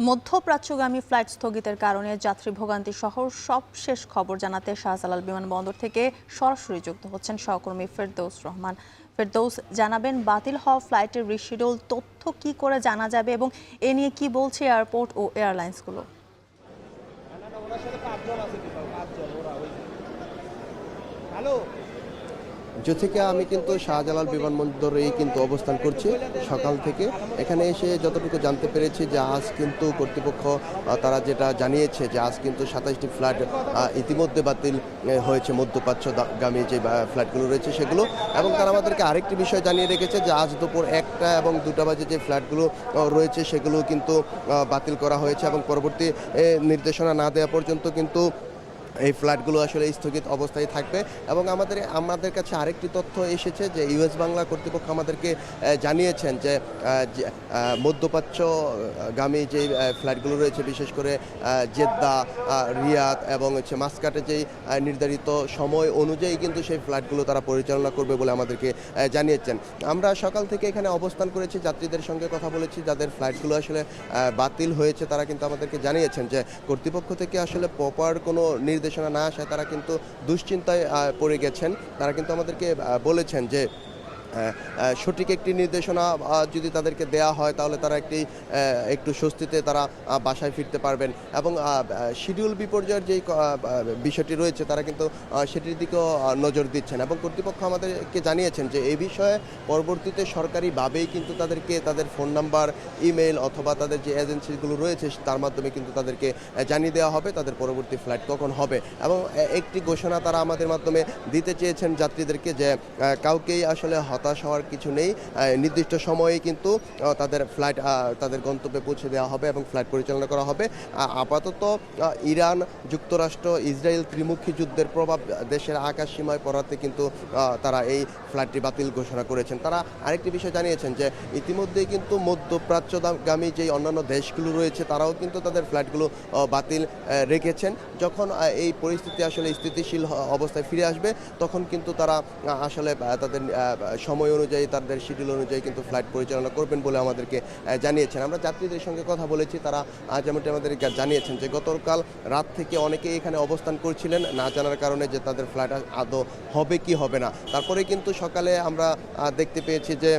মধ্যপ্রাচ্যগামী flight স্থগিতের কারণে যাত্রী ভোগান্তি সহ সবশেষ খবর জানাতে শাহজালাল বিমানবন্দর থেকে সরাসরি যুক্ত হচ্ছেন সহকর্মী ফেরদৌস রহমান। ফেরদৌস, জানাবেন বাতিল হওয়া ফ্লাইটের রিশিডিউল তথ্য কি করে জানা যাবে এবং এ নিয়ে কি বলছে এয়ারপোর্ট ও এয়ারলাইন্সগুলো? থেকে আমি কিন্তু শাহজালাল বিমানবন্দরেই কিন্তু অবস্থান করছি সকাল থেকে। এখানে এসে যতটুকু জানতে পেরেছি যে আজ কিন্তু কর্তৃপক্ষ তারা যেটা জানিয়েছে যে আজ কিন্তু 27টি ফ্লাইট ইতিমধ্যে বাতিল হয়েছে, মধ্যপ্রাচ্যগামী যে ফ্লাইটগুলো রয়েছে সেগুলো। এবং তারা আমাদেরকে আরেকটি বিষয় জানিয়ে রেখেছে যে আজ দুপুর 1টা এবং 2টা বাজে যে ফ্লাইটগুলো রয়েছে সেগুলো কিন্তু বাতিল করা হয়েছে এবং পরবর্তী নির্দেশনা না দেওয়া পর্যন্ত কিন্তু এই ফ্লাইটগুলো আসলে স্থগিত অবস্থায় থাকবে। এবং আমাদের কাছে আরেকটি তথ্য এসেছে যে ইউএস বাংলা কর্তৃপক্ষ আমাদেরকে জানিয়েছেন যে মধ্যপ্রাচ্যগামী যে ফ্লাইটগুলো রয়েছে, বিশেষ করে জেদ্দা, রিয়াদ এবং মাস্কাটে যেই নির্ধারিত সময় অনুযায়ী কিন্তু সেই ফ্লাইটগুলো তারা পরিচালনা করবে বলে আমাদেরকে জানিয়েছেন। আমরা সকাল থেকে এখানে অবস্থান করেছি, যাত্রীদের সঙ্গে কথা বলেছি, যাদের ফ্লাইটগুলো আসলে বাতিল হয়েছে তারা কিন্তু আমাদেরকে জানিয়েছেন যে কর্তৃপক্ষ থেকে আসলে প্রপার কোনো নির্দেশনা না আসায় তারা কিন্তু দুশ্চিন্তায় পড়ে গেছেন। তারা কিন্তু আমাদেরকে বলেছেন যে সঠিক একটি নির্দেশনা যদি তাদেরকে দেয়া হয় তাহলে তারা একটু স্বস্তিতে তারা বাসায় ফিরতে পারবেন। এবং শিডিউল বিপর্যয়ের যেই বিষয়টি রয়েছে তারা কিন্তু সেটির দিকেও নজর দিচ্ছেন। এবং কর্তৃপক্ষ আমাদেরকে জানিয়েছেন যে এই বিষয়ে পরবর্তীতে সরকারিভাবেই কিন্তু তাদেরকে তাদের ফোন নাম্বার, ইমেল অথবা তাদের যে এজেন্সিগুলো রয়েছে তার মাধ্যমে কিন্তু তাদেরকে জানিয়ে দেওয়া হবে তাদের পরবর্তী ফ্লাইট কখন হবে। এবং একটি ঘোষণা তারা আমাদের মাধ্যমে দিতে চেয়েছেন যাত্রীদেরকে যে কাউকেই আসলে হতাশ হওয়ার কিছু নেই, নির্দিষ্ট সময়ে কিন্তু তাদের ফ্লাইট তাদের গন্তব্যে পৌঁছে দেওয়া হবে এবং ফ্লাইট পরিচালনা করা হবে। আপাতত ইরান, যুক্তরাষ্ট্র, ইসরায়েল ত্রিমুখী যুদ্ধের প্রভাব দেশের আকাশ সীমায় পড়াতে কিন্তু তারা এই ফ্লাইটটি বাতিল ঘোষণা করেছেন। তারা আরেকটি বিষয় জানিয়েছেন যে ইতিমধ্যেই কিন্তু মধ্যপ্রাচ্যগামী যেই অন্যান্য দেশগুলো রয়েছে তারাও কিন্তু তাদের ফ্লাইটগুলো বাতিল রেখেছেন। যখন এই পরিস্থিতি আসলে স্থিতিশীল অবস্থায় ফিরে আসবে তখন কিন্তু তারা আসলে তাদের সময় অনুযায়ী, তাদের শিডিউল অনুযায়ী কিন্তু ফ্লাইট পরিচালনা করবেন বলে আমাদেরকে জানিয়েছেন। আমরা যাত্রীদের সঙ্গে কথা বলেছি, তারা যেমনটি আমাদেরকে জানিয়েছেন যে গতকাল রাত থেকে অনেকেই এখানে অবস্থান করছিলেন না জানার কারণে যে তাদের ফ্লাইট আদৌ হবে কি হবে না। তারপরে কিন্তু সকালে আমরা দেখতে পেয়েছি যে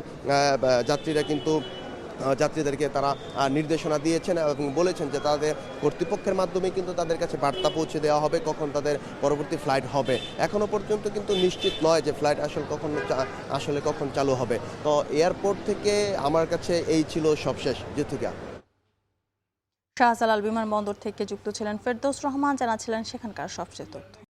যাত্রীদেরকে তারা নির্দেশনা দিয়েছেন এবং বলেছেন যে তাদের কর্তৃপক্ষের মাধ্যমে কিন্তু তাদের কাছে বার্তা পৌঁছে দেওয়া হবে কখন তাদের পরবর্তী ফ্লাইট হবে। এখনও পর্যন্ত কিন্তু নিশ্চিত নয় যে ফ্লাইট আসলে কখন চালু হবে। তো এয়ারপোর্ট থেকে আমার কাছে এই ছিল সবশেষ। যুথিকা। শাহজালাল বিমানবন্দর থেকে যুক্ত ছিলেন ফেরদৌস রহমান, জানাচ্ছিলেন সেখানকার সবচেয়ে তথ্য।